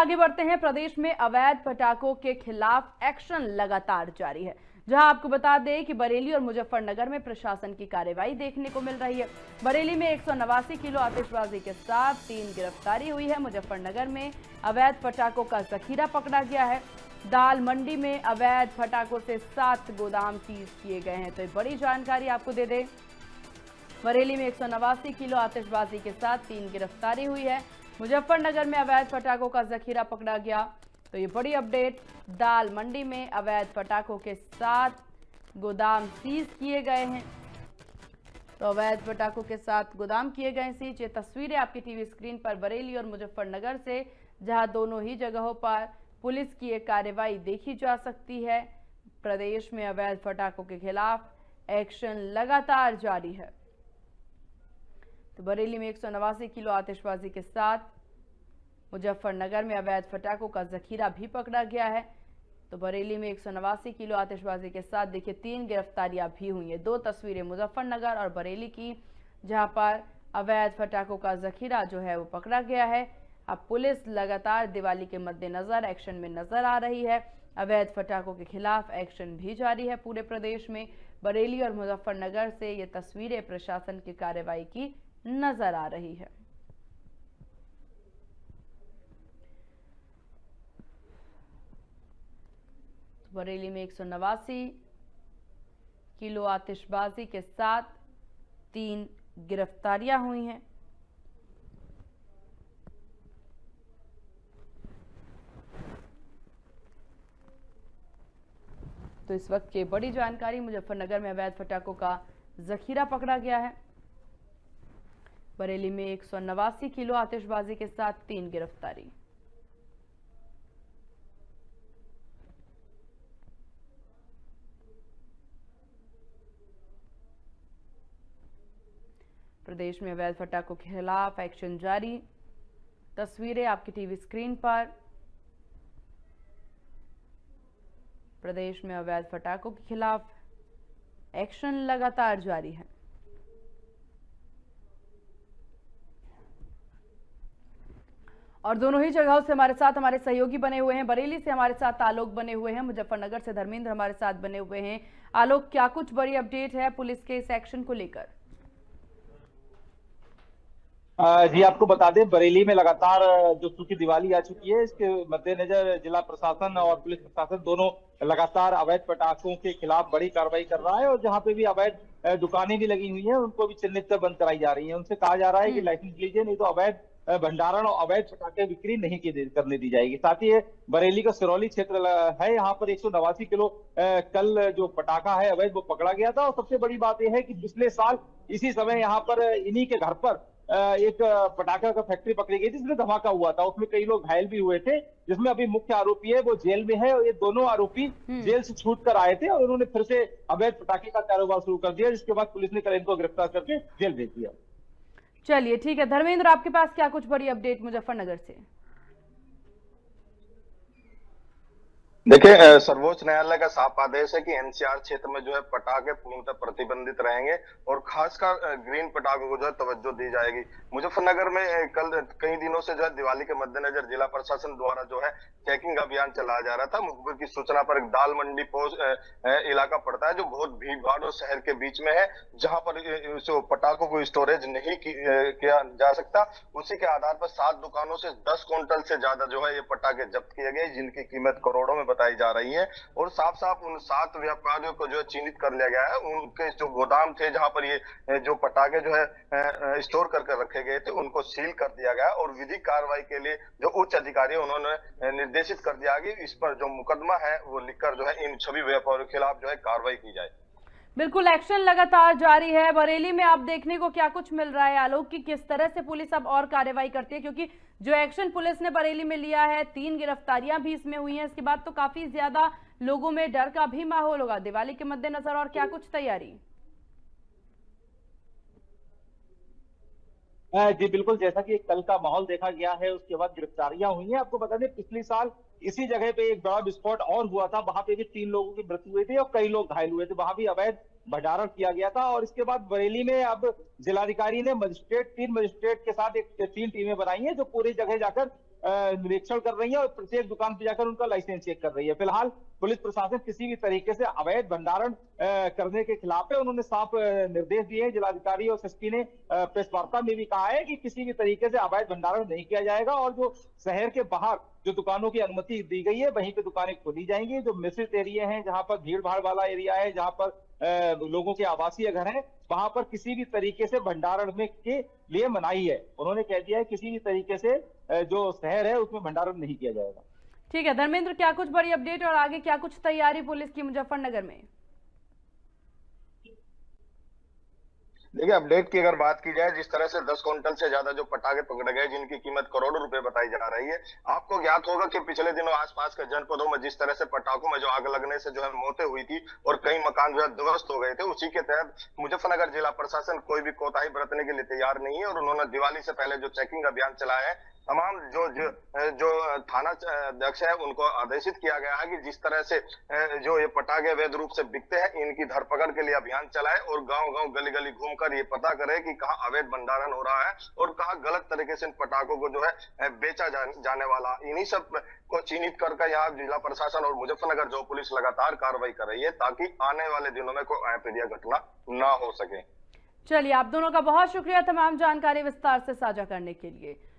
आगे बढ़ते हैं। प्रदेश में अवैध पटाखों के खिलाफ एक्शन लगातार जारी है, जहां आपको बता दें कि बरेली और मुजफ्फरनगर में प्रशासन की कार्रवाई देखने को मिल रही है। बरेली में 189 किलो आतिशबाजी के साथ 3 गिरफ्तारी हुई है। मुजफ्फरनगर में अवैध पटाखों का जखीरा पकड़ा गया है। दाल मंडी में अवैध पटाखों से 7 गोदाम सीज किए गए हैं। तो ये बड़ी जानकारी आपको दे दें, बरेली में 189 किलो आतिशबाजी के साथ 3 गिरफ्तारी हुई है। मुजफ्फरनगर में अवैध पटाखों का जखीरा पकड़ा गया। तो ये बड़ी अपडेट, दाल मंडी में अवैध पटाखों के 7 गोदाम सीज किए गए हैं। तो अवैध पटाखों के 7 गोदाम किए गए सीज। ये तस्वीरें आपकी टीवी स्क्रीन पर बरेली और मुजफ्फरनगर से, जहां दोनों ही जगहों पर पुलिस की एक कार्रवाई देखी जा सकती है। प्रदेश में अवैध पटाखों के खिलाफ एक्शन लगातार जारी है। तो बरेली में 189 किलो आतिशबाजी के साथ मुजफ्फरनगर में अवैध पटाखों का जखीरा भी पकड़ा गया है। तो बरेली में 189 किलो आतिशबाजी के साथ देखिए 3 गिरफ्तारियां भी हुई हैं। 2 तस्वीरें मुजफ्फरनगर और बरेली की, जहां पर अवैध पटाखों का जखीरा जो है वो पकड़ा गया है। अब पुलिस लगातार दिवाली के मद्देनजर एक्शन में नजर आ रही है। अवैध पटाखों के खिलाफ एक्शन भी जारी है पूरे प्रदेश में। बरेली और मुजफ्फरनगर से ये तस्वीरें प्रशासन की कार्रवाई की नजर आ रही है। बरेली में 189 किलो आतिशबाजी के साथ 3 गिरफ्तारियां हुई हैं। तो इस वक्त की बड़ी जानकारी, मुजफ्फरनगर में अवैध पटाखों का जखीरा पकड़ा गया है। बरेली में 189 किलो आतिशबाजी के साथ 3 गिरफ्तारी। प्रदेश में अवैध पटाखों के खिलाफ एक्शन जारी। तस्वीरें आपकी टीवी स्क्रीन पर। प्रदेश में अवैध पटाखों के खिलाफ एक्शन लगातार जारी है। और दोनों ही जगहों से हमारे साथ हमारे सहयोगी बने हुए हैं। बरेली से हमारे साथ आलोक बने हुए हैं, मुजफ्फरनगर से धर्मेंद्र हमारे साथ बने हुए हैं। आलोक, क्या कुछ बड़ी अपडेट है पुलिस के इस एक्शन को लेकर? जी आपको बता दें, बरेली में लगातार जो चूंकि दिवाली आ चुकी है, इसके मद्देनजर जिला प्रशासन और पुलिस प्रशासन दोनों लगातार अवैध पटाखों के खिलाफ बड़ी कार्रवाई कर रहा है। और जहां पे भी अवैध दुकानें भी लगी हुई हैं, उनको भी चिन्हित कर बंद कराई जा रही है। उनसे कहा जा रहा है कि लाइसेंस लीजिए, नहीं तो अवैध भंडारण और अवैध पटाखे बिक्री नहीं करने दी जाएगी। साथ ही बरेली का सिरौली क्षेत्र है, यहाँ पर 189 किलो कल जो पटाखा है अवैध, वो पकड़ा गया था। और सबसे बड़ी बात यह है कि पिछले साल इसी समय यहाँ पर इन्हीं के घर पर एक पटाखा का फैक्ट्री पकड़ी गई, जिसमें धमाका हुआ था। उसमें कई लोग घायल भी हुए थे, जिसमें अभी मुख्य आरोपी है वो जेल में है। और ये दोनों आरोपी जेल से छूट कर आए थे और उन्होंने फिर से अवैध पटाखे का कारोबार शुरू कर दिया, जिसके बाद पुलिस ने कल इनको गिरफ्तार करके जेल भेज दिया। चलिए ठीक है धर्मेंद्र, आपके पास क्या कुछ बड़ी अपडेट मुजफ्फरनगर से? देखिए, सर्वोच्च न्यायालय का साफ आदेश है कि एनसीआर क्षेत्र में जो है पटाखे पूर्णतः प्रतिबंधित रहेंगे और खासकर ग्रीन पटाखों को जो है तवज्जो दी जाएगी। मुजफ्फरनगर में कल कई दिनों से जो है दिवाली के मद्देनजर जिला प्रशासन द्वारा जो है चेकिंग अभियान चलाया जा रहा था। मुखबिर की सूचना पर एक दाल मंडी पोस्ट इलाका पड़ता है, जो बहुत भीड़ भाड़ और शहर के बीच में है, जहां पर पटाखों को स्टोरेज नहीं किया जा सकता। उसी के आधार पर 7 दुकानों से 10 क्विंटल से ज्यादा जो है ये पटाखे जब्त किए गए, जिनकी कीमत करोड़ों में बताई जा रही है। और साफ साफ उन 7 व्यापारियों को जो है चिन्हित कर लिया गया है। उनके जो गोदाम थे, जहां पर ये जो पटाखे जो है स्टोर करके रखे गए थे, उनको सील कर दिया गया। और विधिक कार्रवाई के लिए जो उच्च अधिकारी उन्होंने निर्देशित कर दिया कि इस पर जो मुकदमा है वो लिखकर जो है इन सभी व्यापारियों के खिलाफ जो है कार्रवाई की जाए। बिल्कुल, एक्शन लगातार जारी है। बरेली में आप देखने को क्या कुछ मिल रहा है आलोक, की किस तरह से पुलिस अब और कार्रवाई करती है? क्योंकि जो एक्शन पुलिस ने बरेली में लिया है, 3 गिरफ्तारियां भी इसमें हुई हैं, इसके बाद तो काफी ज्यादा लोगों में डर का भी माहौल होगा दिवाली के मद्देनजर। और क्या कुछ तैयारी? जी बिल्कुल, जैसा कि कल का माहौल देखा गया है, उसके बाद गिरफ्तारियां हुई हैं। आपको बता दें, पिछले साल इसी जगह पे एक बड़ा विस्फोट और हुआ था, वहां पे भी 3 लोगों की मृत्यु हुई थी और कई लोग घायल हुए थे। वहां भी अवैध भंडारण किया गया था। और इसके बाद बरेली में अब जिलाधिकारी ने तीन मजिस्ट्रेट के साथ एक 3 टीमें बनाई हैं जो पूरी जगह जाकर निरीक्षण कर रही है और प्रत्येक दुकान पर जाकर उनका लाइसेंस चेक कर रही है। फिलहाल पुलिस प्रशासन किसी भी तरीके से अवैध भंडारण करने के खिलाफ है। उन्होंने साफ निर्देश दिए हैं। जिलाधिकारी और एसपी ने प्रेस वार्ता में भी कहा है कि किसी भी तरीके से अवैध भंडारण नहीं किया जाएगा और जो शहर के बाहर जो दुकानों की अनुमति दी गई है वहीं पे दुकानें खोली जाएंगी। जो मिश्रित एरिया है, जहां पर भीड़ भाड़ वाला एरिया है, जहां पर लोगों के आवासीय घर हैं, वहां पर किसी भी तरीके से भंडारण में के लिए मनाही है। उन्होंने कह दिया है किसी भी तरीके से जो शहर है उसमें भंडारण नहीं किया जाएगा। ठीक है धर्मेंद्र, क्या कुछ बड़ी अपडेट और आगे क्या कुछ तैयारी पुलिस की मुजफ्फरनगर में? देखिए, अपडेट की अगर बात की जाए, जिस तरह से 10 क्विंटल से ज्यादा जो पटाखे पकड़े गए जिनकी कीमत करोड़ों रुपए बताई जा रही है। आपको ज्ञात होगा कि पिछले दिनों आसपास के जनपदों में जिस तरह से पटाखों में जो आग लगने से जो है मौतें हुई थी और कई मकान जो है ध्वस्त हो गए थे, उसी के तहत मुजफ्फरनगर जिला प्रशासन कोई भी कोताही बरतने के लिए तैयार नहीं है और उन्होंने दिवाली से पहले जो चेकिंग अभियान चलाया है, तमाम जो थाना अध्यक्ष है उनको आदेशित किया गया है कि जिस तरह से जो ये पटाखे अवैध रूप से बिकते हैं इनकी धरपकड़ के लिए अभियान चलाए और गांव-गांव गली-गली घूमकर ये पता करे कि कहां अवैध भंडारण हो रहा है और कहां गलत तरीके से इन पटाखों को जो है बेचा जाने वाला। इन्हीं सब को चिन्हित करके यहाँ जिला प्रशासन और मुजफ्फरनगर जो पुलिस लगातार कार्रवाई कर रही है ताकि आने वाले दिनों में कोई अप्रिय घटना न हो सके। चलिए, आप दोनों का बहुत शुक्रिया तमाम जानकारी विस्तार से साझा करने के लिए।